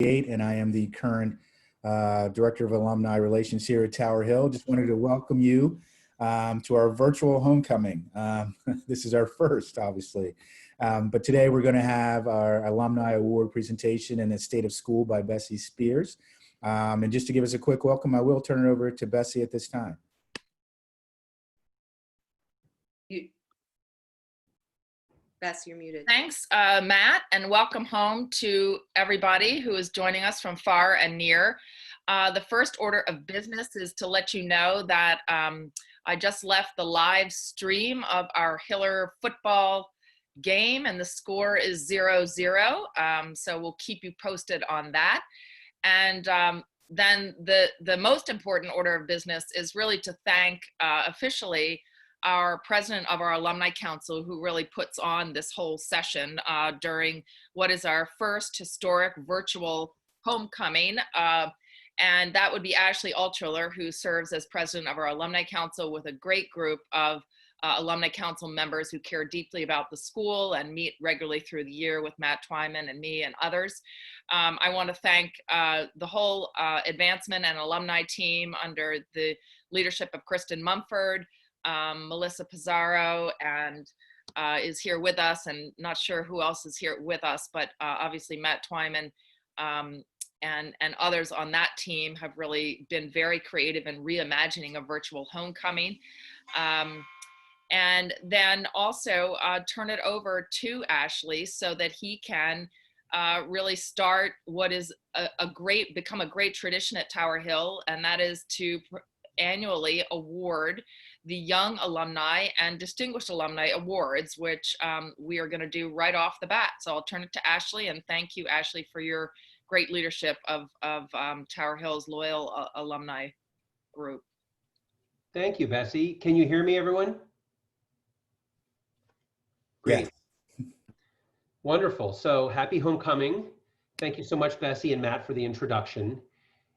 and I am the current Director of Alumni Relations here at Tower Hill. Just wanted to welcome you to our virtual homecoming. This is our first, obviously. But today we're going to have our Alumni Award presentation in the State of School by Bessie Spears. And just to give us a quick welcome, I will turn it over to Bessie at this time. Bess, you're muted. Thanks, Matt, and welcome home to everybody who is joining us from far and near. The first order of business is to let you know that I just left the live stream of our Hiller football game, and the score is 0-0. So we'll keep you posted on that. And then the most important order of business is really to thank officially our president of our Alumni Council, who really puts on this whole session during what is our first historic virtual homecoming. And that would be Ashley Altschuler, who serves as president of our Alumni Council with a great group of Alumni Council members who care deeply about the school and meet regularly through the year with Matt Twyman and me and others. I want to thank the whole advancement and alumni team under the leadership of Kristen Mumford, Melissa Pizarro, and is here with us, and not sure who else is here with us, but obviously Matt Twyman and others on that team have really been very creative in reimagining a virtual homecoming. And then also turn it over to Ashley so that he can really start what is become a great tradition at Tower Hill, and that is to annually award the Young Alumni and Distinguished Alumni Awards, which we are going to do right off the bat. So I'll turn it to Ashley, and thank you, Ashley, for your great leadership of Tower Hill's loyal alumni group. Thank you, Bessie. Can you hear me, everyone? Great. Yes. Wonderful. So happy homecoming. Thank you so much, Bessie and Matt, for the introduction.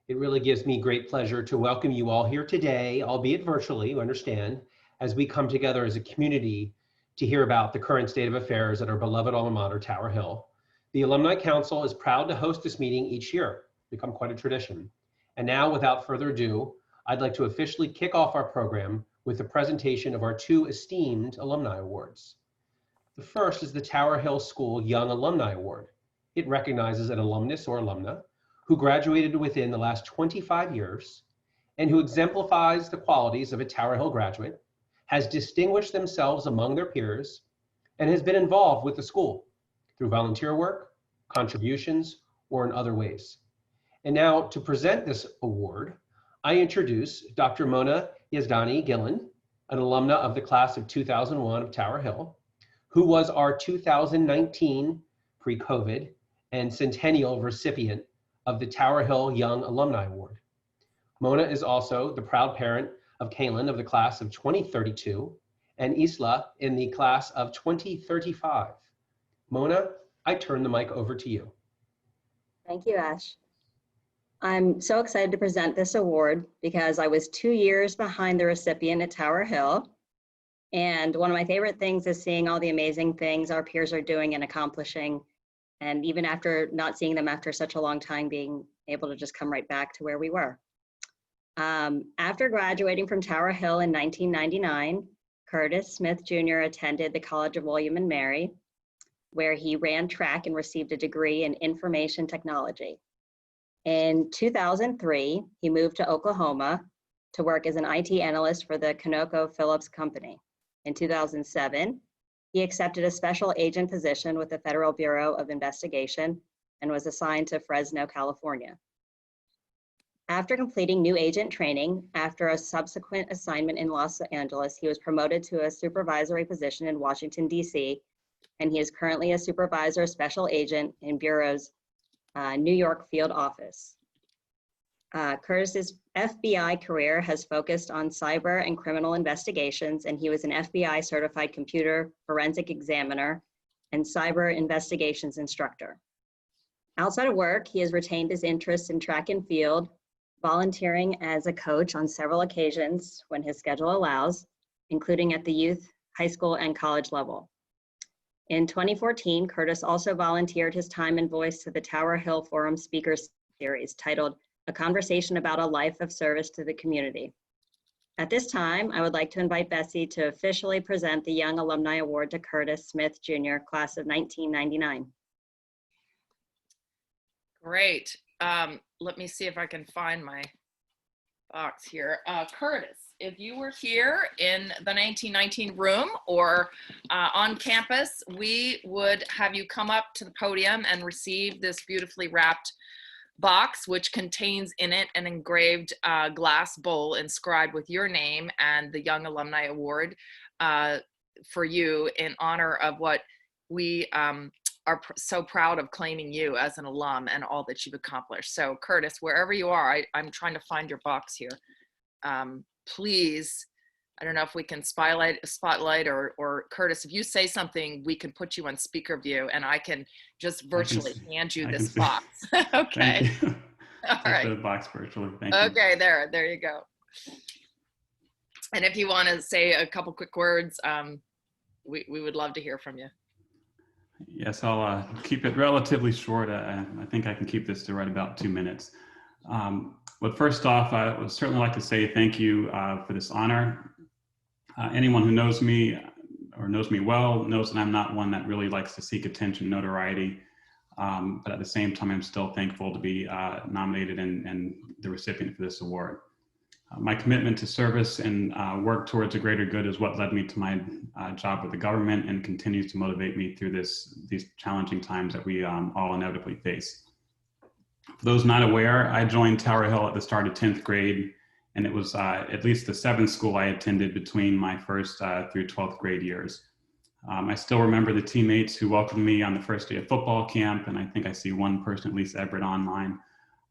It really gives me great pleasure to welcome you all here today, albeit virtually, you understand, as we come together as a community to hear about the current state of affairs at our beloved alma mater, Tower Hill. The Alumni Council is proud to host this meeting each year, become quite a tradition. And now, without further ado, I'd like to officially kick off our program with the presentation of our two esteemed Alumni Awards. The first is the Tower Hill School Young Alumni Award. It recognizes an alumnus or alumna who graduated within the last 25 years and who exemplifies the qualities of a Tower Hill graduate, has distinguished themselves among their peers, and has been involved with the school through volunteer work, contributions, or in other ways. And now to present this award, I introduce Dr. Mona Yazdani Gillen, an alumna of the class of 2001 of Tower Hill, who was our 2019 pre-COVID and centennial recipient of the Tower Hill Young Alumni Award. Mona is also the proud parent of Kaylin of the class of 2032 and Isla in the class of 2035. Mona, I turn the mic over to you. Thank you, Ash. I'm so excited to present this award because I was 2 years behind the recipient at Tower Hill. And one of my favorite things is seeing all the amazing things our peers are doing and accomplishing. And even after not seeing them after such a long time, being able to just come right back to where we were. After graduating from Tower Hill in 1999, Curtis Smith Jr. attended the College of William and Mary, where he ran track and received a degree in information technology. In 2003, he moved to Oklahoma to work as an IT analyst for the ConocoPhillips Company. In 2007, he accepted a special agent position with the Federal Bureau of Investigation and was assigned to Fresno, California. After completing new agent training, after a subsequent assignment in Los Angeles, he was promoted to a supervisory position in Washington, D.C., and he is currently a supervisor special agent in Bureau's New York field office. Curtis's FBI career has focused on cyber and criminal investigations, and he was an FBI certified computer forensic examiner and cyber investigations instructor. Outside of work, he has retained his interests in track and field, volunteering as a coach on several occasions when his schedule allows, including at the youth, high school, and college level. In 2014, Curtis also volunteered his time and voice to the Tower Hill Forum Speakers Series titled A Conversation About a Life of Service to the Community. At this time, I would like to invite Bessie to officially present the Young Alumni Award to Curtis Smith Jr., class of 1999. Great. Let me see if I can find my box here. Curtis, if you were here in the 1919 room or on campus, we would have you come up to the podium and receive this beautifully wrapped box, which contains in it an engraved glass bowl inscribed with your name and the Young Alumni Award for you in honor of what we are so proud of claiming you as an alum and all that you've accomplished. So Curtis, wherever you are, I'm trying to find your box here. Please, I don't know if we can spotlight or Curtis, if you say something, we can put you on speaker view and I can just virtually hand you this box. Okay. Thank you. All right. The box virtually. Thank you. Okay, there you go. And if you want to say a couple quick words, we would love to hear from you. Yes, I'll keep it relatively short. I think I can keep this to right about 2 minutes. But first off, I would certainly like to say thank you for this honor. Anyone who knows me or knows me well knows that I'm not one that really likes to seek attention, notoriety. But at the same time, I'm still thankful to be nominated and the recipient for this award. My commitment to service and work towards a greater good is what led me to my job with the government and continues to motivate me through these challenging times that we all inevitably face. For those not aware, I joined Tower Hill at the start of 10th grade, and it was at least the 7th school I attended between my first through 12th grade years. I still remember the teammates who welcomed me on the first day of football camp, and I think I see one person, at least Everett, online.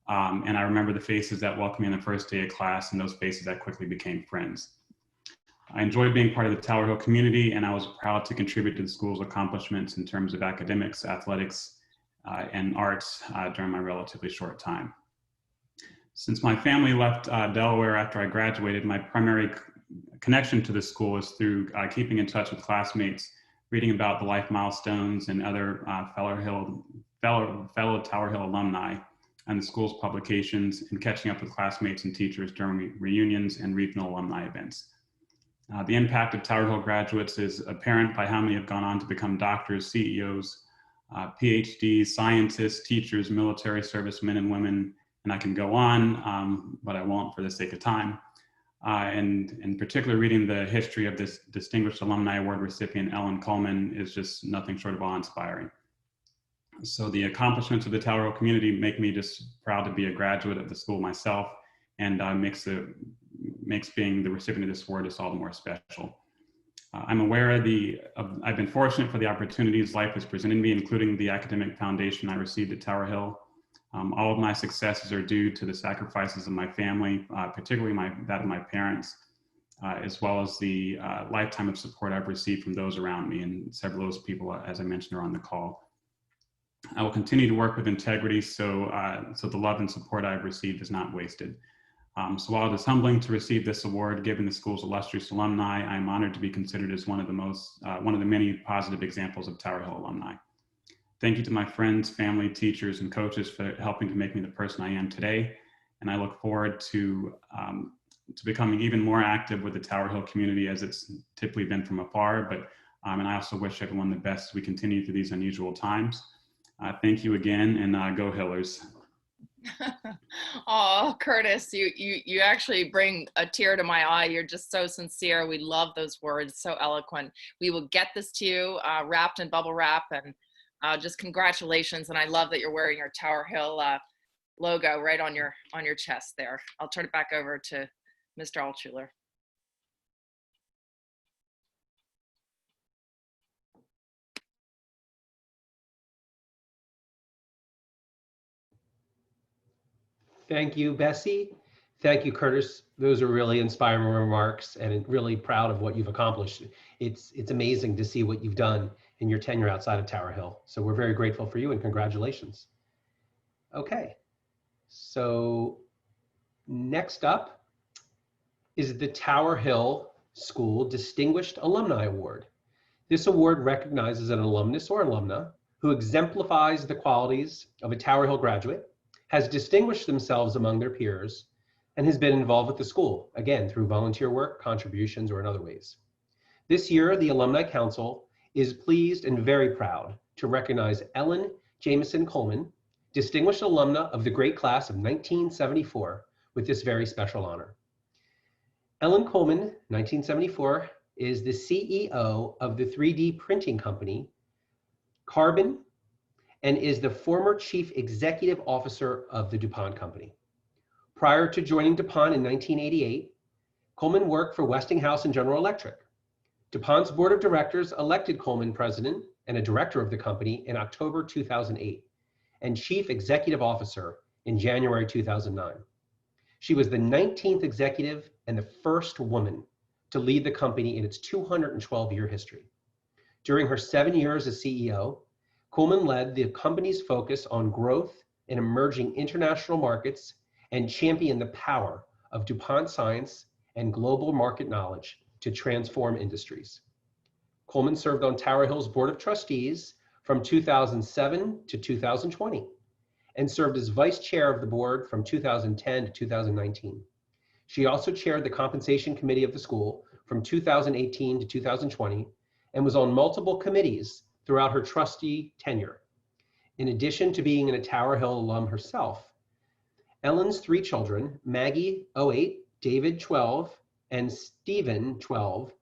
And I remember the faces that welcomed me on the first day of class and those faces that quickly became friends. I enjoyed being part of the Tower Hill community, and I was proud to contribute to the school's accomplishments in terms of academics, athletics, and arts during my relatively short time. Since my family left Delaware after I graduated, my primary connection to the school is through keeping in touch with classmates, reading about the life milestones and other fellow Tower Hill alumni, and the school's publications, and catching up with classmates and teachers during reunions and regional alumni events. The impact of Tower Hill graduates is apparent by how many have gone on to become doctors, CEOs, PhDs, scientists, teachers, military servicemen and women, and I can go on, but I won't for the sake of time. And in particular, reading the history of this Distinguished Alumni Award recipient, Ellen Kullman, is just nothing short of awe-inspiring. So the accomplishments of the Tower Hill community make me just proud to be a graduate of the school myself, and makes being the recipient of this award just all the more special. I'm aware I've been fortunate for the opportunities life has presented me, including the academic foundation I received at Tower Hill. All of my successes are due to the sacrifices of my family, particularly that of my parents, as well as the lifetime of support I've received from those around me, and several of those people, as I mentioned, are on the call. I will continue to work with integrity so the love and support I've received is not wasted. So while it is humbling to receive this award, given the school's illustrious alumni, I am honored to be considered as one of the many positive examples of Tower Hill alumni. Thank you to my friends, family, teachers, and coaches for helping to make me the person I am today. And I look forward to becoming even more active with the Tower Hill community, as it's typically been from afar. And I also wish everyone the best as we continue through these unusual times. Thank you again, and go Hillers. Oh, Curtis, you actually bring a tear to my eye. You're just so sincere. We love those words, so eloquent. We will get this to you wrapped in bubble wrap, and just congratulations. And I love that you're wearing your Tower Hill logo right on your chest there. I'll turn it back over to Mr. Altschuler. Thank you, Bessie. Thank you, Curtis. Those are really inspiring remarks, and really proud of what you've accomplished. It's amazing to see what you've done in your tenure outside of Tower Hill. So we're very grateful for you, and congratulations. Okay, so next up is the Tower Hill School Distinguished Alumni Award. This award recognizes an alumnus or alumna who exemplifies the qualities of a Tower Hill graduate, has distinguished themselves among their peers, and has been involved with the school, again, through volunteer work, contributions, or in other ways. This year, the Alumni Council is pleased and very proud to recognize Ellen Jamison Kullman, distinguished alumna of the great class of 1974, with this very special honor. Ellen Kullman, 1974, is the CEO of the 3D printing company, Carbon, and is the former chief executive officer of the DuPont company. Prior to joining DuPont in 1988, Kullman worked for Westinghouse and General Electric. DuPont's board of directors elected Kullman president and a director of the company in October 2008 and chief executive officer in January 2009. She was the 19th executive and the first woman to lead the company in its 212-year history. During her 7 years as CEO, Kullman led the company's focus on growth in emerging international markets and championed the power of DuPont science and global market knowledge to transform industries. Kullman served on Tower Hill's Board of Trustees from 2007 to 2020 and served as vice chair of the board from 2010 to 2019. She also chaired the compensation committee of the school from 2018 to 2020 and was on multiple committees throughout her trustee tenure. In addition to being a Tower Hill alum herself, Ellen's 3 children, Maggie, 08, David, 12, and Stephen, 12,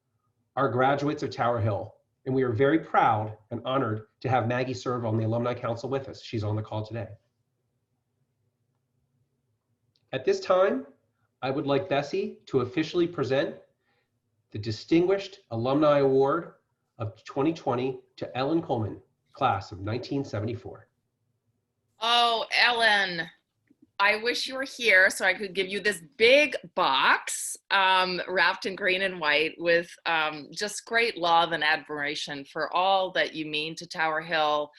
are graduates of Tower Hill. And we are very proud and honored to have Maggie serve on the Alumni Council with us. She's on the call today. At this time, I would like Bessie to officially present the Distinguished Alumni Award of 2020 to Ellen Kullman, class of 1974. Oh, Ellen, I wish you were here so I could give you this big box wrapped in green and white with just great love and admiration for all that you mean to Tower Hill.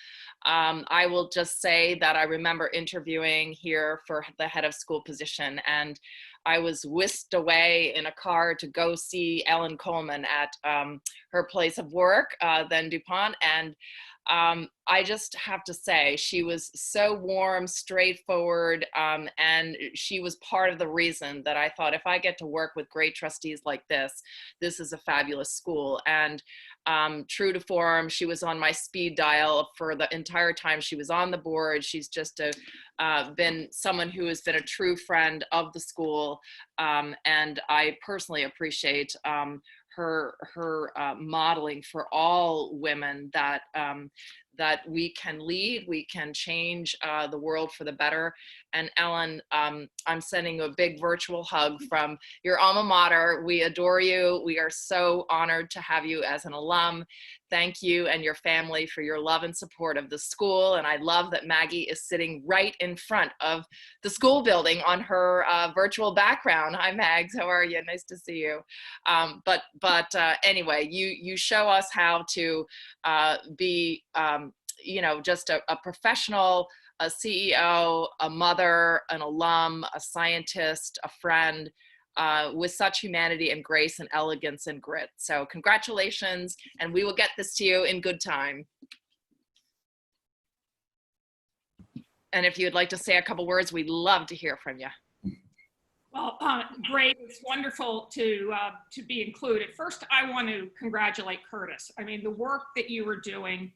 I will just say that I remember interviewing here for the head of school position, and I was whisked away in a car to go see Ellen Kullman at her place of work, then DuPont, and I just have to say she was so warm, straightforward, and she was part of the reason that I thought if I get to work with great trustees like this is a fabulous school. And true to form, she was on my speed dial for the entire time she was on the board. She's just been someone who has been a true friend of the school, and I personally appreciate her modeling for all women that that we can lead, we can change the world for the better. And Ellen, I'm sending you a big virtual hug from your alma mater. We adore you. We are so honored to have you as an alum. Thank you and your family for your love and support of the school. And I love that Maggie is sitting right in front of the school building on her virtual background. Hi, Mags, how are you? Nice to see you. Anyway, you show us how to be, just a professional, a CEO, a mother, an alum, a scientist, a friend, with such humanity and grace and elegance and grit. So congratulations, and we will get this to you in good time. And if you'd like to say a couple words, we'd love to hear from you. Well, great. It's wonderful to be included. First, I want to congratulate Curtis. I mean, the work that you were doing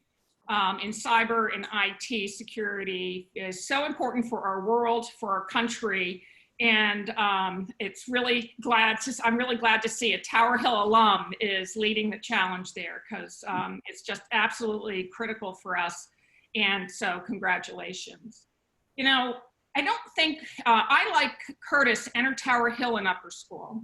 in cyber and IT security is so important for our world, for our country. And it's really I'm really glad to see a Tower Hill alum is leading the challenge there, because it's just absolutely critical for us. And so congratulations. You know, I don't think, I, like Curtis, entered Tower Hill in upper school.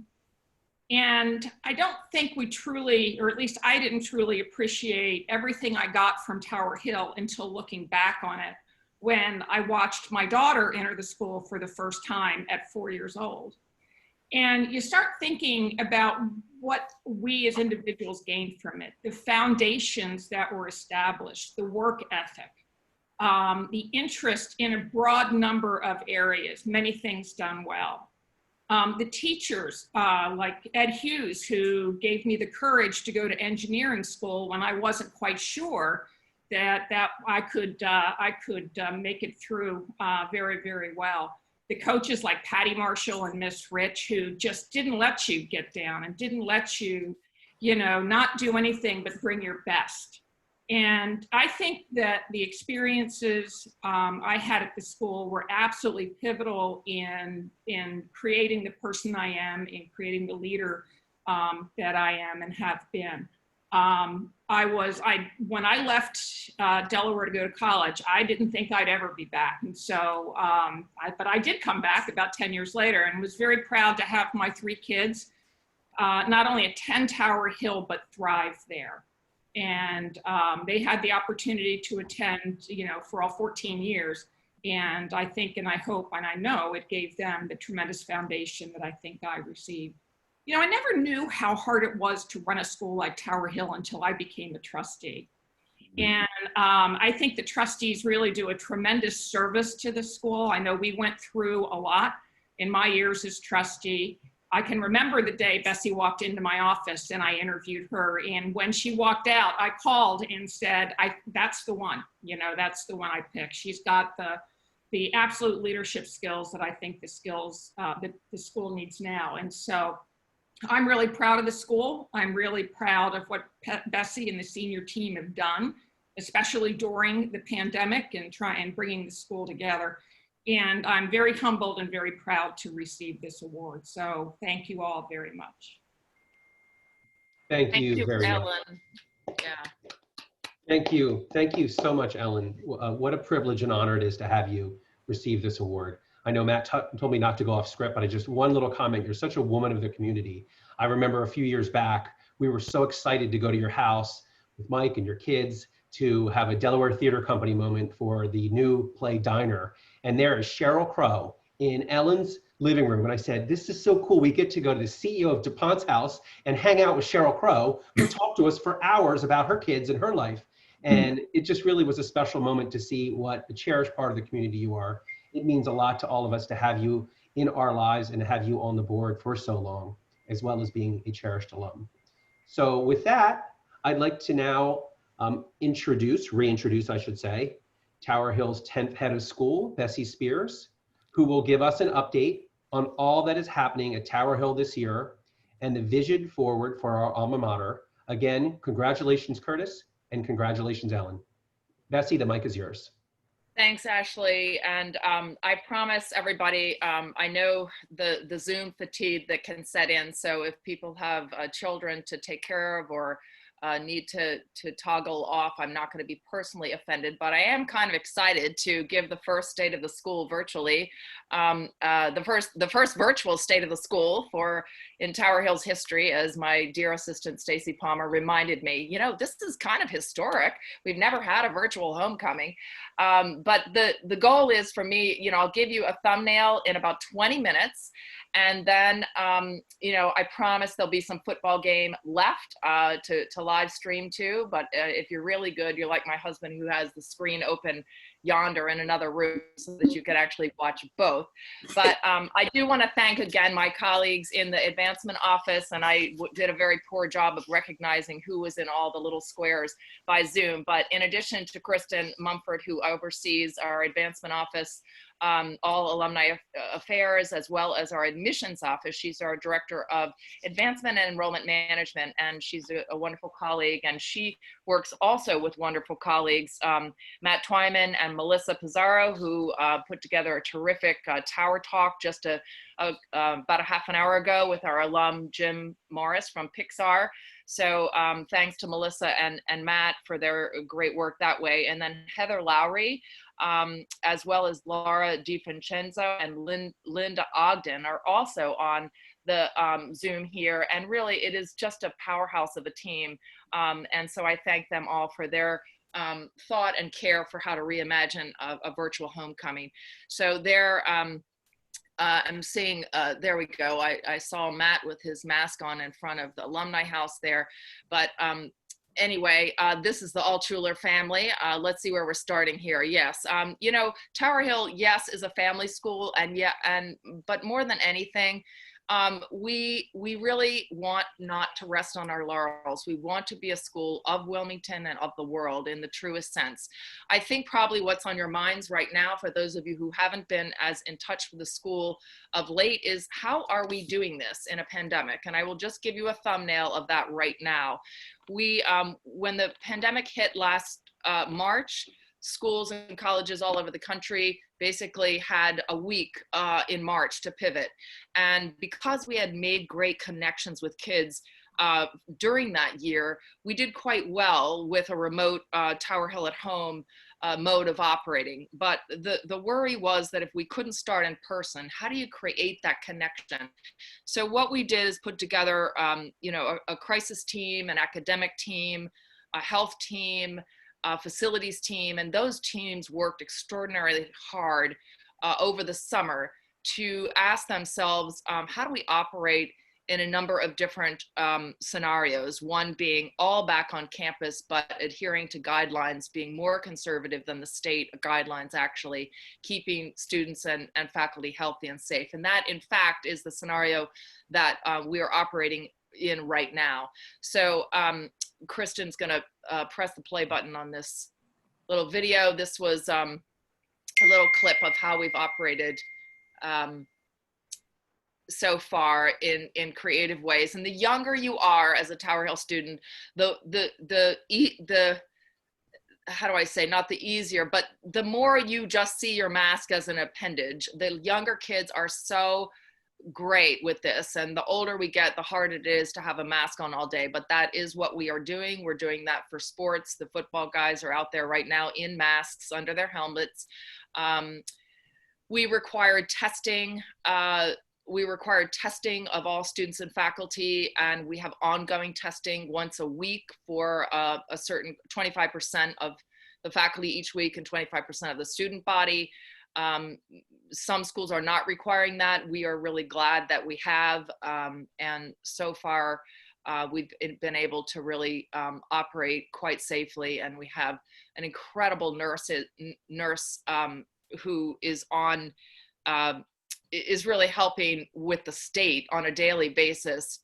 And I don't think we truly, or at least I didn't truly appreciate everything I got from Tower Hill until looking back on it, when I watched my daughter enter the school for the first time at 4 years old. And you start thinking about what we as individuals gained from it, the foundations that were established, the work ethic, the interest in a broad number of areas, many things done well. The teachers, like Ed Hughes, who gave me the courage to go to engineering school when I wasn't quite sure that I could make it through very, very well. The coaches like Patty Marshall and Miss Rich, who just didn't let you get down and didn't let you, not do anything but bring your best. And I think that the experiences I had at the school were absolutely pivotal in creating the person I am, in creating the leader that I am and have been. When I left Delaware to go to college, I didn't think I'd ever be back. And so, but I did come back about 10 years later and was very proud to have my 3 kids not only attend Tower Hill, but thrive there. And they had the opportunity to attend, for all 14 years. And I think, and I hope, and I know it gave them the tremendous foundation that I think I received. I never knew how hard it was to run a school like Tower Hill until I became a trustee. And I think the trustees really do a tremendous service to the school. I know we went through a lot in my years as trustee. I can remember the day Bessie walked into my office and I interviewed her. And when she walked out, I called and said, that's the one, that's the one I picked. She's got the absolute leadership skills that I think the school needs now. And so I'm really proud of the school. I'm really proud of what Bessie and the senior team have done, especially during the pandemic and bringing the school together. And I'm very humbled and very proud to receive this award. So thank you all very much. Thank you very much. Ellen. Yeah. Thank you. Thank you so much, Ellen. What a privilege and honor it is to have you receive this award. I know Matt told me not to go off script, but one little comment. You're such a woman of the community. I remember a few years back, we were so excited to go to your house with Mike and your kids to have a Delaware Theater Company moment for the new play Diner. And there is Sheryl Crow in Ellen's living room. And I said, this is so cool. We get to go to the CEO of DuPont's house and hang out with Sheryl Crow, who talked to us for hours about her kids and her life. And it just really was a special moment to see what a cherished part of the community you are. It means a lot to all of us to have you in our lives and to have you on the board for so long, as well as being a cherished alum. So with that, I'd like to now reintroduce, I should say, Tower Hill's 10th head of school, Bessie Spears, who will give us an update on all that is happening at Tower Hill this year and the vision forward for our alma mater. Again, congratulations, Curtis, and congratulations, Ellen. Bessie, the mic is yours. Thanks, Ashley. And I promise everybody, I know the Zoom fatigue that can set in. So if people have children to take care of or need to toggle off, I'm not going to be personally offended, but I am kind of excited to give the first state of the school virtually, the first virtual state of the school in Tower Hill's history, as my dear assistant Stacy Palmer reminded me. This is kind of historic. We've never had a virtual homecoming, but the goal is for me, I'll give you a thumbnail in about 20 minutes. And then, I promise there'll be some football game left to live stream too. But if you're really good, you're like my husband who has the screen open yonder in another room so that you can actually watch both. But I do want to thank again my colleagues in the advancement office, and I did a very poor job of recognizing who was in all the little squares by Zoom. But in addition to Kristen Mumford, who oversees our advancement office, all alumni affairs, as well as our admissions office. She's our director of advancement and enrollment management, and she's a wonderful colleague. And she works also with wonderful colleagues, Matt Twyman and Melissa Pizarro, who put together a terrific Tower Talk just about a half an hour ago with our alum, Jim Morris from Pixar. So thanks to Melissa and Matt for their great work that way. And then Heather Lowry, as well as Laura DiFincenzo and Linda Ogden are also on the Zoom here. And really, it is just a powerhouse of a team. And so I thank them all for their thought and care for how to reimagine a virtual homecoming. So there, I'm seeing, there we go. I saw Matt with his mask on in front of the alumni house there, but Anyway, this is the Altschuler family. Let's see where we're starting here. Yes, you know, Tower Hill, yes, is a family school, but more than anything, we really want not to rest on our laurels. We want to be a school of Wilmington and of the world in the truest sense. I think probably what's on your minds right now, for those of you who haven't been as in touch with the school of late, is how are we doing this in a pandemic? And I will just give you a thumbnail of that right now. When the pandemic hit last March, schools and colleges all over the country basically had a week in March to pivot. And because we had made great connections with kids during that year, we did quite well with a remote Tower Hill at home mode of operating. But the worry was that if we couldn't start in person, how do you create that connection? So what we did is put together you know, a crisis team, an academic team, a health team, facilities team, and those teams worked extraordinarily hard over the summer to ask themselves, how do we operate in a number of different scenarios, one being all back on campus, but adhering to guidelines, being more conservative than the state guidelines, actually keeping students and faculty healthy and safe. And that, in fact, is the scenario that we are operating in right now. So Kristen's gonna press the play button on this little video. This was a little clip of how we've operated so far in creative ways. And the younger you are as a Tower Hill student, the how do I say, not the easier, but the more you just see your mask as an appendage. The younger kids are so great with this, and the older we get, the harder it is to have a mask on all day. But that is what we are doing. We're doing that for sports. The football guys are out there right now in masks under their helmets. We required testing. We required testing of all students and faculty, and we have ongoing testing once a week for a certain 25% of the faculty each week and 25% of the student body. Some schools are not requiring that. We are really glad that we have, and so far we've been able to really operate quite safely, and we have an incredible nurse who is on is really helping with the state on a daily basis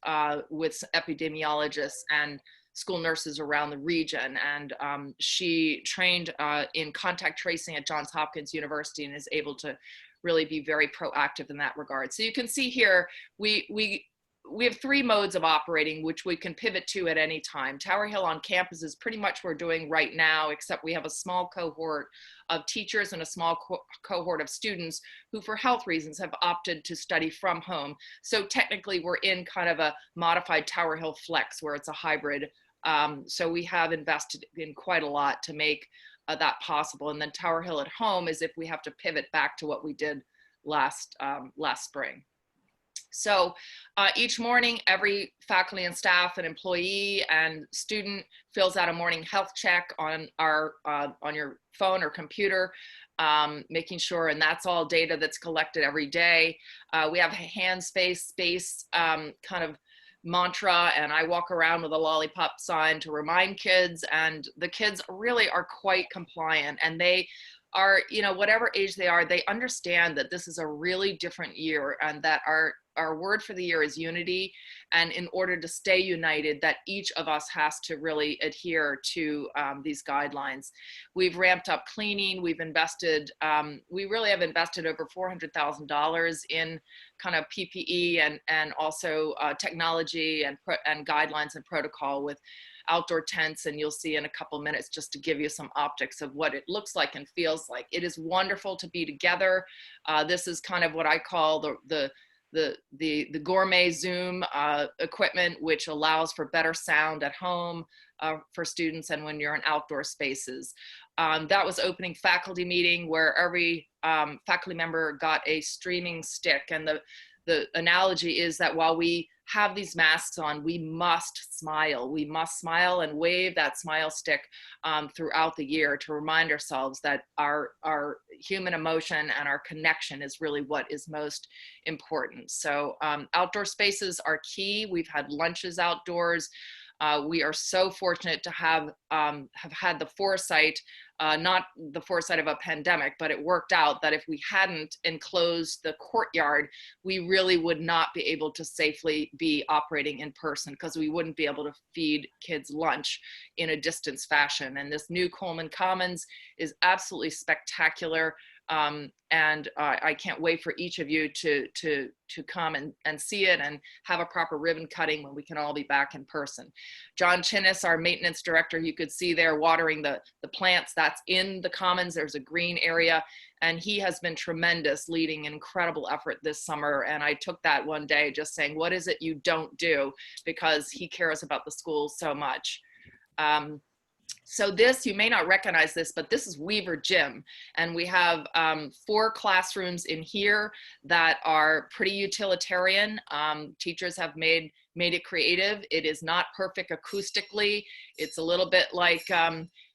with epidemiologists and school nurses around the region. And she trained in contact tracing at Johns Hopkins University and is able to really be very proactive in that regard. So you can see here, we have three modes of operating, which we can pivot to at any time. Tower Hill on campus is pretty much what we're doing right now, except we have a small cohort of teachers and a small cohort of students who, for health reasons, have opted to study from home. So technically, we're in kind of a modified Tower Hill flex, where it's a hybrid. So we have invested in quite a lot to make that possible. And then Tower Hill at home is if we have to pivot back to what we did last spring. So each morning, every faculty and staff and employee and student fills out a morning health check on your phone or computer, making sure, and that's all data that's collected every day. We have a hands, face, space kind of mantra, and I walk around with a lollipop sign to remind kids, and the kids really are quite compliant, and they are, you know, whatever age they are, they understand that this is a really different year, and that our word for the year is unity. And in order to stay united, that each of us has to really adhere to these guidelines. We've ramped up cleaning. We've invested, we really have invested over $400,000 in kind of PPE and also technology and guidelines and protocol with outdoor tents, and you'll see in a couple minutes just to give you some optics of what it looks like and feels like. It is wonderful to be together. This is kind of what I call the gourmet Zoom equipment, which allows for better sound at home for students and when you're in outdoor spaces. That was opening faculty meeting, where every faculty member got a streaming stick, and the analogy is that while we have these masks on, we must smile. We must smile and wave that smile stick throughout the year to remind ourselves that our human emotion and our connection is really what is most important. So outdoor spaces are key. We've had lunches outdoors. We are so fortunate to have had the foresight, not the foresight of a pandemic, but it worked out that if we hadn't enclosed the courtyard, we really would not be able to safely be operating in person, because we wouldn't be able to feed kids lunch in a distance fashion. And this new Kullman Commons is absolutely spectacular. And I can't wait for each of you to come and see it and have a proper ribbon cutting when we can all be back in person. John Chinnis, our maintenance director, you could see there watering the plants. That's in the Commons. There's a green area, and he has been tremendous, leading an incredible effort this summer. And I took that one day just saying, what is it you don't do? Because he cares about the school so much. So this, you may not recognize this, but this is Weaver Gym. And we have 4 classrooms in here that are pretty utilitarian. Teachers have made it creative. It is not perfect acoustically. It's a little bit like,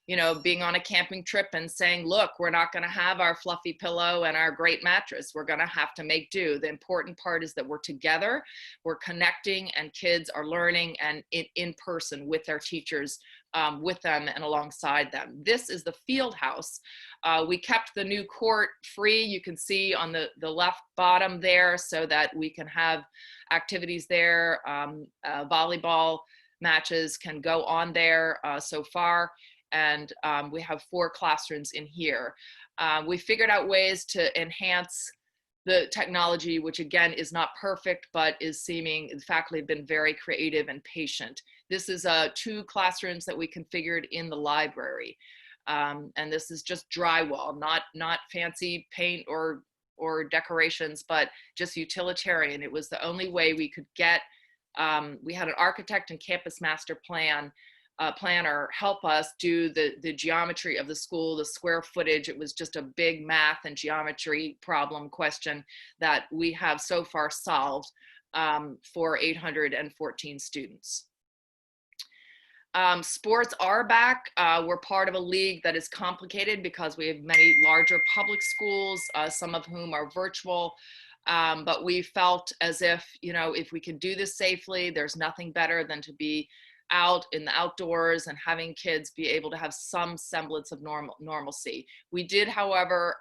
you know, being on a camping trip and saying, look, we're not going to have our fluffy pillow and our great mattress. We're going to have to make do. The important part is that we're together, we're connecting, and kids are learning and in person with their teachers, with them and alongside them. This is the field house. We kept the new court free. You can see on the left bottom there, so that we can have activities there. Volleyball matches can go on there so far. And we have 4 classrooms in here. We figured out ways to enhance the technology, which again is not perfect, but is seeming, the faculty have been very creative and patient. This is 2 classrooms that we configured in the library. And this is just drywall, not fancy paint or decorations, but just utilitarian. It was the only way we could get, we had an architect and campus master planner help us do the geometry of the school, the square footage. It was just a big math and geometry question that we have so far solved for 814 students. Sports are back. We're part of a league that is complicated because we have many larger public schools, some of whom are virtual. But we felt as if, you know, if we could do this safely, there's nothing better than to be out in the outdoors and having kids be able to have some semblance of normalcy. We did, however,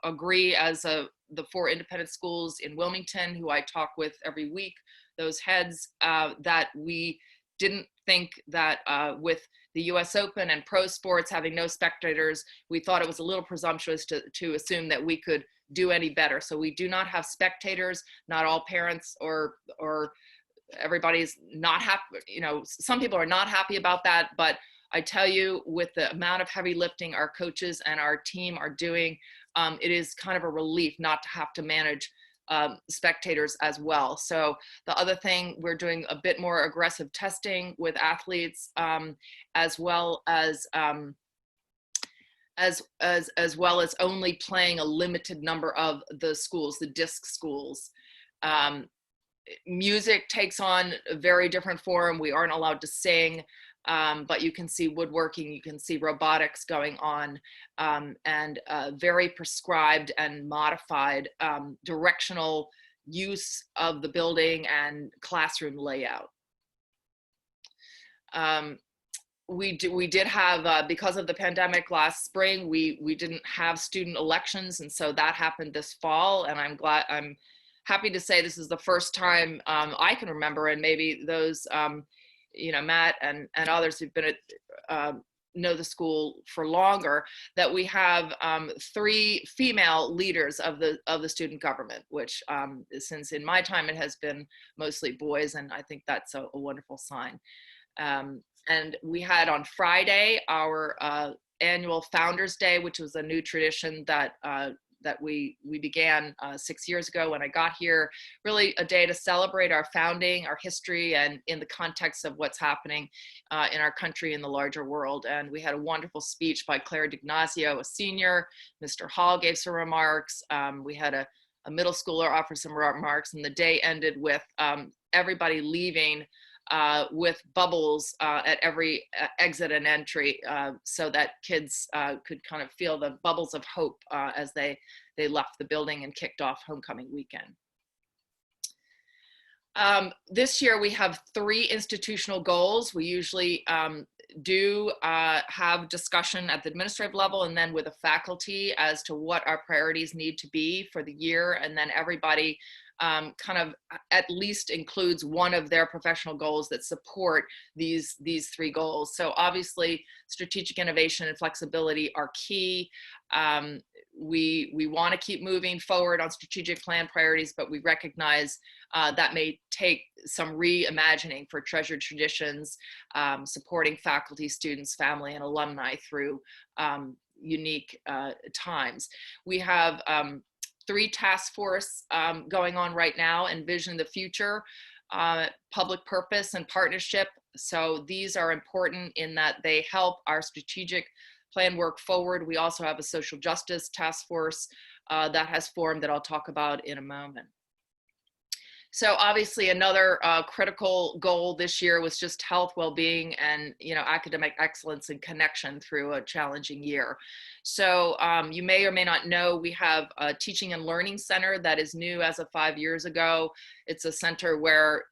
agree as the 4 independent schools in Wilmington, who I talk with every week, those heads, that we didn't think that with the US Open and pro sports having no spectators, we thought it was a little presumptuous to assume that we could do any better. So we do not have spectators. Not all parents or everybody's not happy. You know, some people are not happy about that, but I tell you, with the amount of heavy lifting our coaches and our team are doing, it is kind of a relief not to have to manage spectators as well. So the other thing, we're doing a bit more aggressive testing with athletes, as well as only playing a limited number of the schools, the disc schools. Music takes on a very different form. We aren't allowed to sing, but you can see woodworking, you can see robotics going on, and very prescribed and modified directional use of the building and classroom layout. We did have, because of the pandemic last spring, we didn't have student elections, and so that happened this fall, and I'm happy to say this is the first time I can remember, and maybe those, you know, Matt and others who've been at, know the school for longer, that we have 3 female leaders of the student government, which since in my time it has been mostly boys, and I think that's a wonderful sign. And we had on Friday our annual Founders Day, which was a new tradition that we began 6 years ago when I got here. Really a day to celebrate our founding, our history, and in the context of what's happening in our country and the larger world. And we had a wonderful speech by Claire D'Ignazio, a senior. Mr. Hall gave some remarks. We had a middle schooler offer some remarks, and the day ended with everybody leaving with bubbles at every exit and entry, so that kids could kind of feel the bubbles of hope as they left the building and kicked off homecoming weekend. This year we have 3 institutional goals. We usually do have discussion at the administrative level and then with the faculty as to what our priorities need to be for the year. And then everybody kind of at least includes one of their professional goals that support these 3 goals. So obviously strategic innovation and flexibility are key. We want to keep moving forward on strategic plan priorities, but we recognize that may take some reimagining for treasured traditions, supporting faculty, students, family, and alumni through unique times. We have 3 task force going on right now, Envision the Future, Public Purpose, and Partnership. So these are important in that they help our strategic plan work forward. We also have a social justice task force that has formed that I'll talk about in a moment. So obviously another critical goal this year was just health, well-being, and academic excellence and connection through a challenging year. So you may or may not know we have a teaching and learning center that is new as of 5 years ago. It's a center where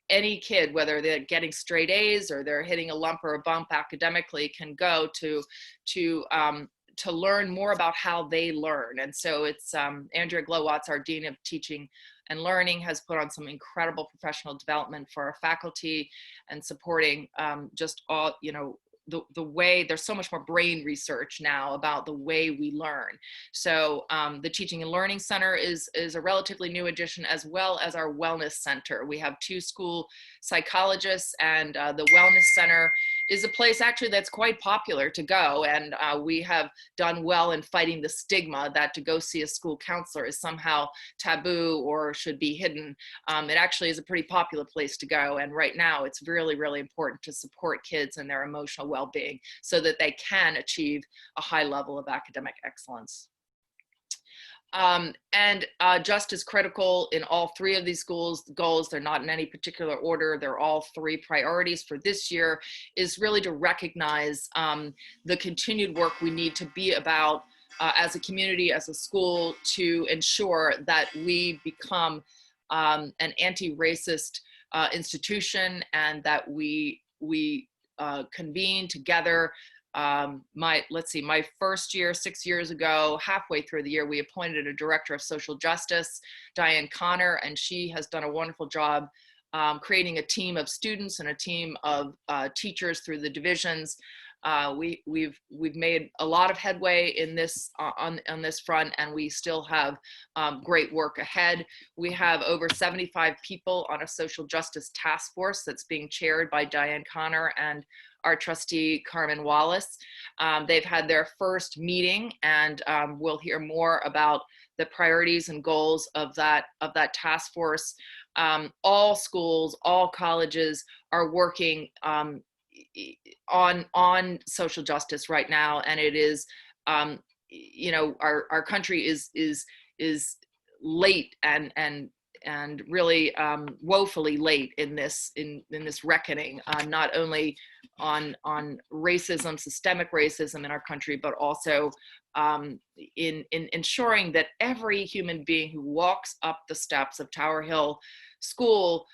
any kid, whether they're getting straight A's or they're hitting a lump or a bump academically, can go to learn more about how they learn. And so it's Andrea Glowatz, our Dean of Teaching and Learning, has put on some incredible professional development for our faculty and supporting just all, the way there's so much more brain research now about the way we learn. So the Teaching and Learning Center is a relatively new addition, as well as our Wellness Center. We have 2 school psychologists, and the Wellness Center is a place actually that's quite popular to go. And we have done well in fighting the stigma that to go see a school counselor is somehow taboo or should be hidden. It actually is a pretty popular place to go. And right now it's really, really important to support kids and their emotional well-being so that they can achieve a high level of academic excellence. And just as critical in all 3 of these goals, they're not in any particular order, they're all 3 priorities for this year, is really to recognize the continued work we need to be about as a community, as a school, to ensure that we become an anti-racist institution, and that we convene together. My first year, 6 years ago, halfway through the year, we appointed a director of social justice, Diane Connor, and she has done a wonderful job creating a team of students and a team of teachers through the divisions. We've made a lot of headway in this on this front, and we still have great work ahead. We have over 75 people on a social justice task force that's being chaired by Diane Connor and our trustee Carmen Wallace. They've had their first meeting, and we'll hear more about the priorities and goals of that task force. All schools, all colleges are working on social justice right now, and it is our country is late and really woefully late in this reckoning, not only on racism, systemic racism in our country, but also in ensuring that every human being who walks up the steps of Tower Hill School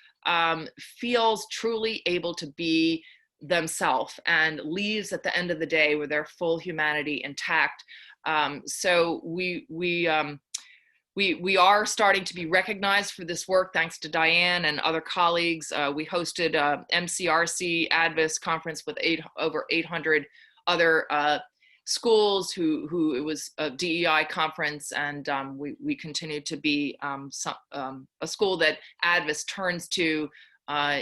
feels truly able to be themselves and leaves at the end of the day with their full humanity intact. So we are starting to be recognized for this work, thanks to Diane and other colleagues. We hosted a MCRC Advis conference with over 800 other schools who it was a DEI conference, and we continue to be a school that Advis turns to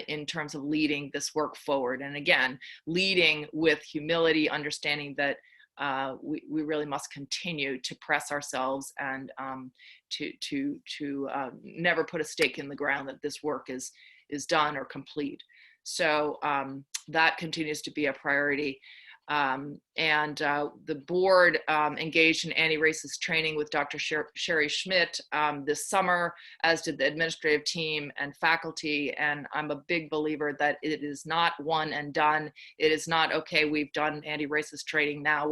in terms of leading this work forward. And again, leading with humility, understanding that we really must continue to press ourselves and to never put a stake in the ground that this work is done or complete. So that continues to be a priority. The board engaged in anti-racist training with Dr. Sherry Schmidt this summer, as did the administrative team and faculty. And I'm a big believer that it is not one and done. It is not, okay, we've done anti-racist training, now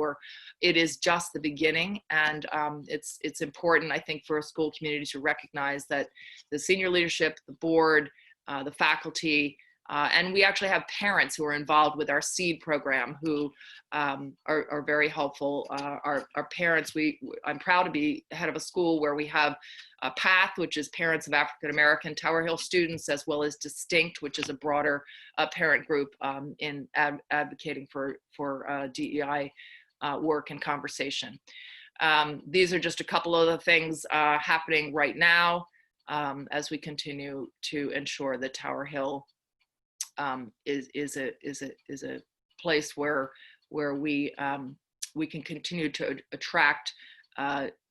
it is just the beginning. And it's important, I think, for a school community to recognize that the senior leadership, the board, the faculty, and we actually have parents who are involved with our SEED program who are very helpful. Our parents, I'm proud to be head of a school where we have a PATH, which is Parents of African American Tower Hill students, as well as Distinct, which is a broader parent group in advocating for DEI work and conversation. These are just a couple of the things happening right now as we continue to ensure that Tower Hill is a place where we can continue to attract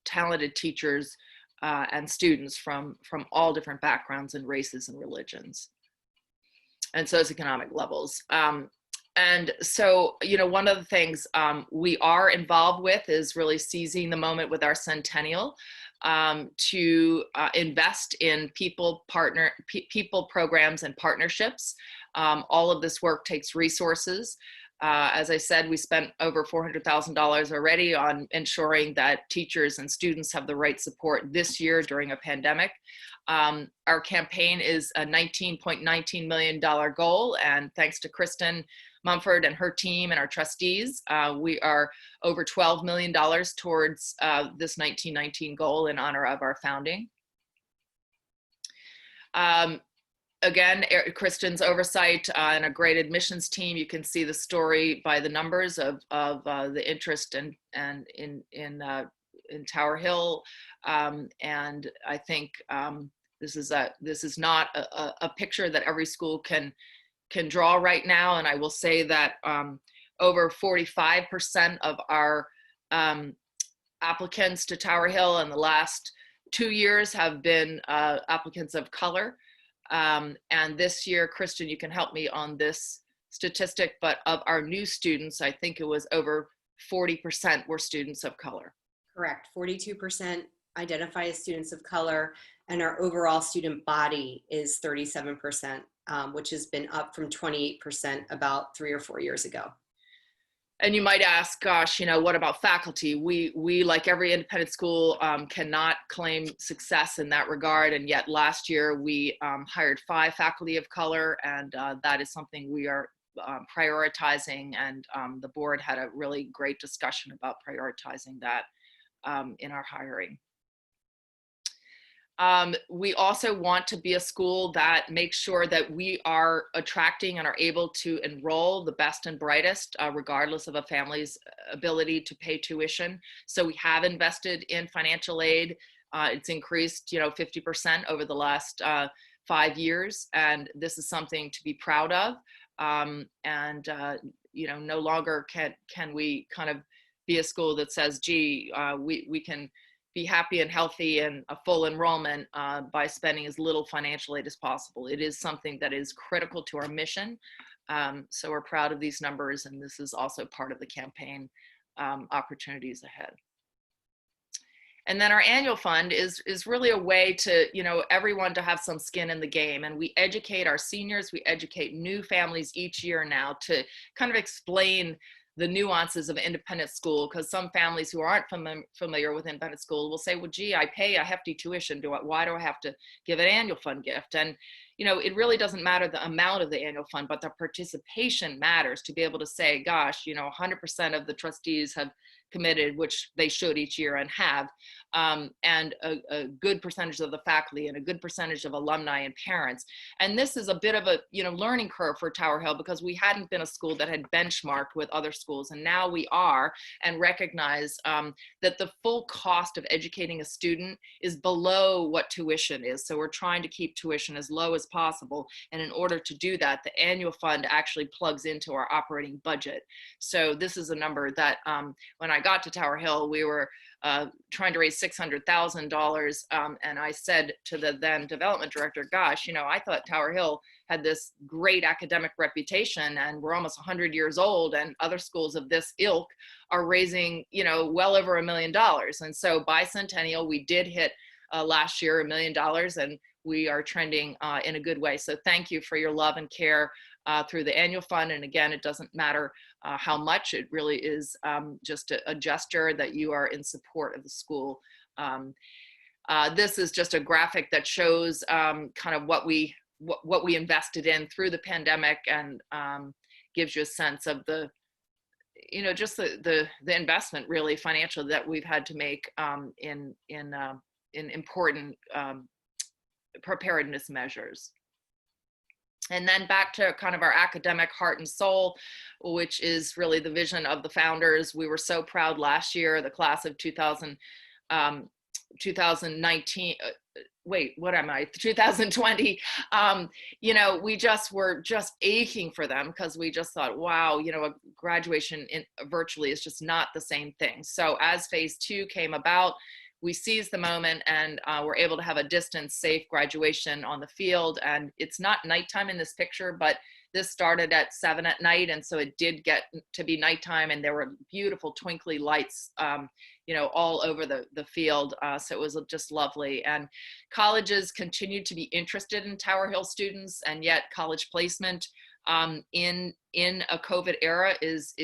talented teachers and students from all different backgrounds and races and religions and socioeconomic levels. And so, one of the things we are involved with is really seizing the moment with our centennial to invest in people programs and partnerships. All of this work takes resources. As I said, we spent over $400,000 already on ensuring that teachers and students have the right support this year during a pandemic. Our campaign is a $19.19 million goal, and thanks to Kristen Mumford and her team and our trustees, we are over $12 million towards this 1919 goal in honor of our founding. Again, Kristen's oversight and a great admissions team. You can see the story by the numbers of the interest in Tower Hill, and I think this is not a picture that every school can draw right now. And I will say that over 45% of our applicants to Tower Hill in the last 2 years have been applicants of color. And this year, Kristen, you can help me on this statistic, but of our new students, I think it was over 40% were students of color. Correct. 42% identify as students of color, and our overall student body is 37%, which has been up from 28% about 3 or 4 years ago. And you might ask, gosh, what about faculty? We like every independent school, cannot claim success in that regard. And yet last year we hired 5 faculty of color, and that is something we are prioritizing. And the board had a really great discussion about prioritizing that in our hiring. We also want to be a school that makes sure that we are attracting and are able to enroll the best and brightest, regardless of a family's ability to pay tuition. So we have invested in financial aid. It's increased, 50% over the last 5 years. And this is something to be proud of. No longer can we kind of be a school that says, gee, we can be happy and healthy and a full enrollment by spending as little financial aid as possible. It is something that is critical to our mission. So we're proud of these numbers, and this is also part of the campaign opportunities ahead. And then our annual fund is really a way to, everyone to have some skin in the game. And we educate our seniors, we educate new families each year now to kind of explain the nuances of independent school, because some families who aren't familiar with independent school will say, well, gee, I pay a hefty tuition. Why do I have to give an annual fund gift? And, it really doesn't matter the amount of the annual fund, but the participation matters, to be able to say, gosh, 100% of the trustees have committed, which they should each year and have, and a good percentage of the faculty and a good percentage of alumni and parents. And this is a bit of a learning curve for Tower Hill, because we hadn't been a school that had benchmarked with other schools, and now we are, and recognize that the full cost of educating a student is below what tuition is. So we're trying to keep tuition as low as possible, and in order to do that, the annual fund actually plugs into our operating budget. So this is a number that when I got to Tower Hill, we were trying to raise $600,000. And I said to the then development director, gosh, you know, I thought Tower Hill had this great academic reputation, and we're almost 100 years old, and other schools of this ilk are raising, you know, well over $1 million. And so bicentennial, we did hit last year $1 million, and we are trending in a good way. So thank you for your love and care through the annual fund. And again, it doesn't matter how much, it really is just a gesture that you are in support of the school. This is just a graphic that shows kind of what we invested in through the pandemic, and gives you a sense of the, you know, just the investment really financial that we've had to make in important preparedness measures. And then back to kind of our academic heart and soul, which is really the vision of the founders. We were so proud last year, the class of 2019, 2020, you know, we were just aching for them, because we just thought, wow, you know, a graduation virtually is just not the same thing. So as phase 2 came about, we seized the moment, and we're able to have a distance safe graduation on the field. And it's not nighttime in this picture, but this started at 7 at night. And so it did get to be nighttime, and there were beautiful twinkly lights, you know, all over the field. So it was just lovely. And colleges continued to be interested in Tower Hill students, and yet college placement in a COVID era is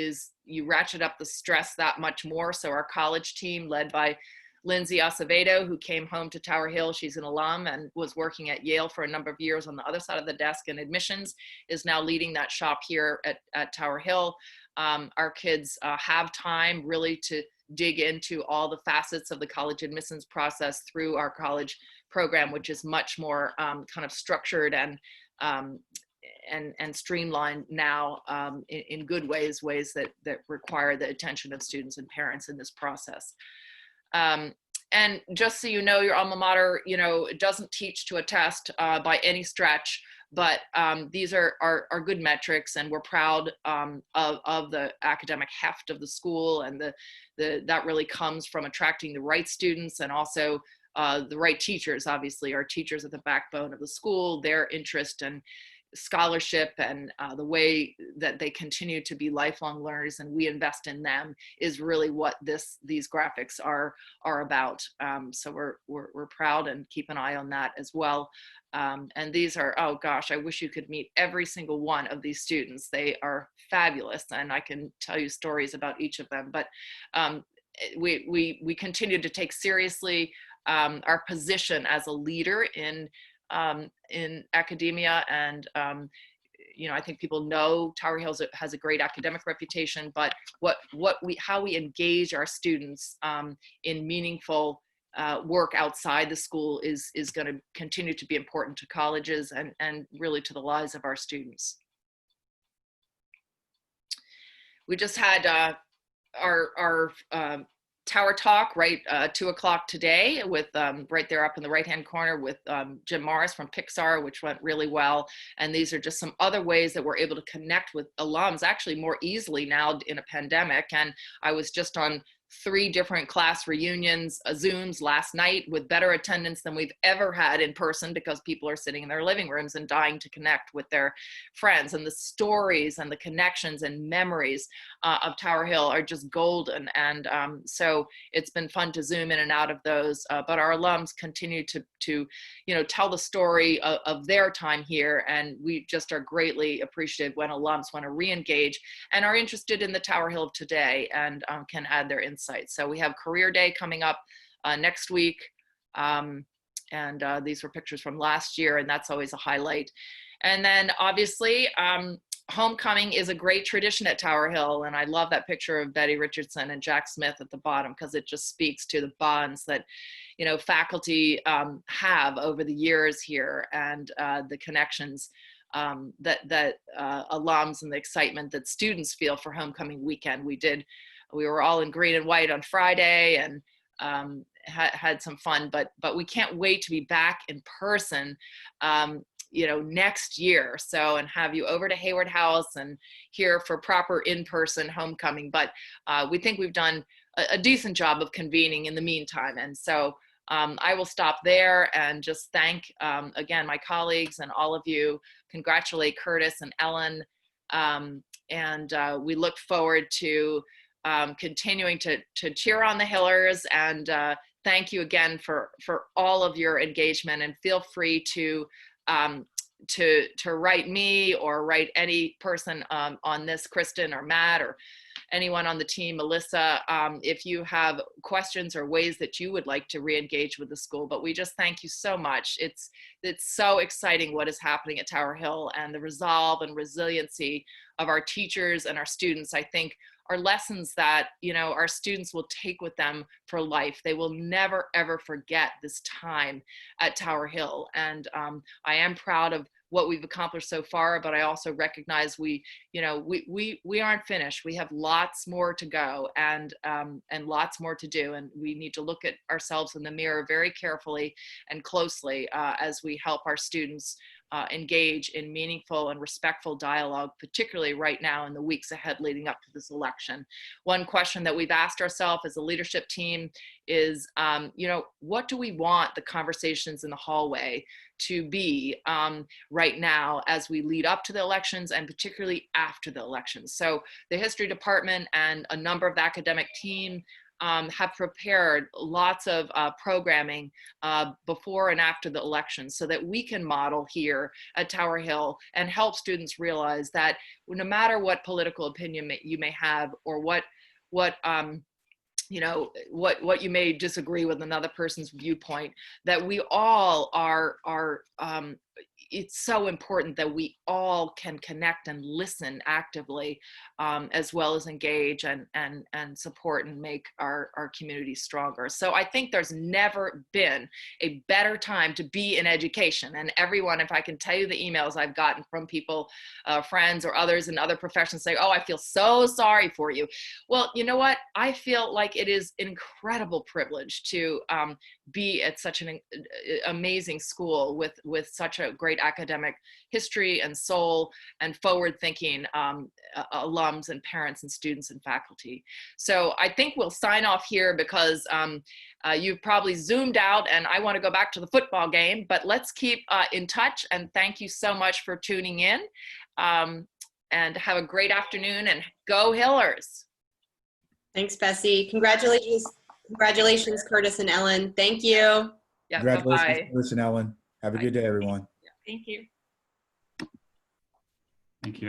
you ratchet up the stress that much more. So our college team, led by Lindsay Acevedo, who came home to Tower Hill, she's an alum and was working at Yale for a number of years on the other side of the desk in admissions, is now leading that shop here at Tower Hill. Our kids have time really to dig into all the facets of the college admissions process through our college program, which is much more kind of structured and streamlined now in good ways that require the attention of students and parents in this process. And just so you know, your alma mater, you know, it doesn't teach to a test by any stretch, but these are good metrics, and we're proud of the academic heft of the school, and that really comes from attracting the right students, and also the right teachers. Obviously, our teachers are the backbone of the school. Their interest and scholarship, and the way that they continue to be lifelong learners, and we invest in them, is really what these graphics are about. So we're proud, and keep an eye on that as well. And these are, oh gosh, I wish you could meet every single one of these students. They are fabulous, and I can tell you stories about each of them. But we continue to take seriously our position as a leader in academia, and you know, I think people know Tower Hill has a great academic reputation, but how we engage our students in meaningful work outside the school is going to continue to be important to colleges and really to the lives of our students. We just had our Tower Talk, right, 2 o'clock today, with right there up in the right-hand corner with Jim Morris from Pixar, which went really well. And these are just some other ways that we're able to connect with alums actually more easily now in a pandemic. And I was just on 3 different class reunions, Zooms last night, with better attendance than we've ever had in person, because people are sitting in their living rooms and dying to connect with their friends. And the stories and the connections and memories of Tower Hill are just golden. And so it's been fun to Zoom in and out of those. But our alums continue to you know, tell the story of their time here. And we just are greatly appreciative when alums want to re-engage and are interested in the Tower Hill of today, and can add their insights. So we have Career Day coming up next week. And these were pictures from last year, and that's always a highlight. And then obviously, homecoming is a great tradition at Tower Hill. And I love that picture of Betty Richardson and Jack Smith at the bottom, because it just speaks to the bonds that, you know, faculty have over the years here, and the connections that alums, and the excitement that students feel for homecoming weekend. We were all in green and white on Friday, and had some fun, but we can't wait to be back in person, you know, next year. So, and have you over to Hayward House and here for proper in-person homecoming. But we think we've done a decent job of convening in the meantime. And so I will stop there and just thank, again, my colleagues and all of you, congratulate Curtis and Ellen. And we look forward to continuing to cheer on the Hillers, and thank you again for all of your engagement, and feel free to write me or write any person on this, Kristen or Matt or anyone on the team, Melissa, if you have questions or ways that you would like to re-engage with the school. But we just thank you so much. It's so exciting what is happening at Tower Hill, and the resolve and resiliency of our teachers and our students, I think, are lessons that, you know, our students will take with them for life. They will never, ever forget this time at Tower Hill. And I am proud of what we've accomplished so far, but I also recognize we aren't finished. We have lots more to go, and lots more to do. And we need to look at ourselves in the mirror very carefully and closely as we help our students engage in meaningful and respectful dialogue, particularly right now in the weeks ahead leading up to this election. One question that we've asked ourselves as a leadership team is, what do we want the conversations in the hallway to be right now as we lead up to the elections, and particularly after the elections? So the history department and a number of the academic team have prepared lots of programming before and after the election, so that we can model here at Tower Hill and help students realize that no matter what political opinion you may have, or what you may disagree with another person's viewpoint, that we all are it's so important that we all can connect and listen actively, as well as engage and support and make our community stronger. So I think there's never been a better time to be in education. And everyone, if I can tell you the emails I've gotten from people, friends or others in other professions, say, oh, I feel so sorry for you. Well, you know what? I feel like it is an incredible privilege to be at such an amazing school with such a great academic history and soul and forward-thinking alums and parents and students and faculty. So I think we'll sign off here, because you've probably zoomed out and I want to go back to the football game, but let's keep in touch, and thank you so much for tuning in, and have a great afternoon, and go Hillers. Thanks, Bessie. Congratulations, Curtis and Ellen. Thank you. Yeah, Congratulations, bye-bye. Curtis and Ellen. Have a good day, everyone. Thank you. Thank you.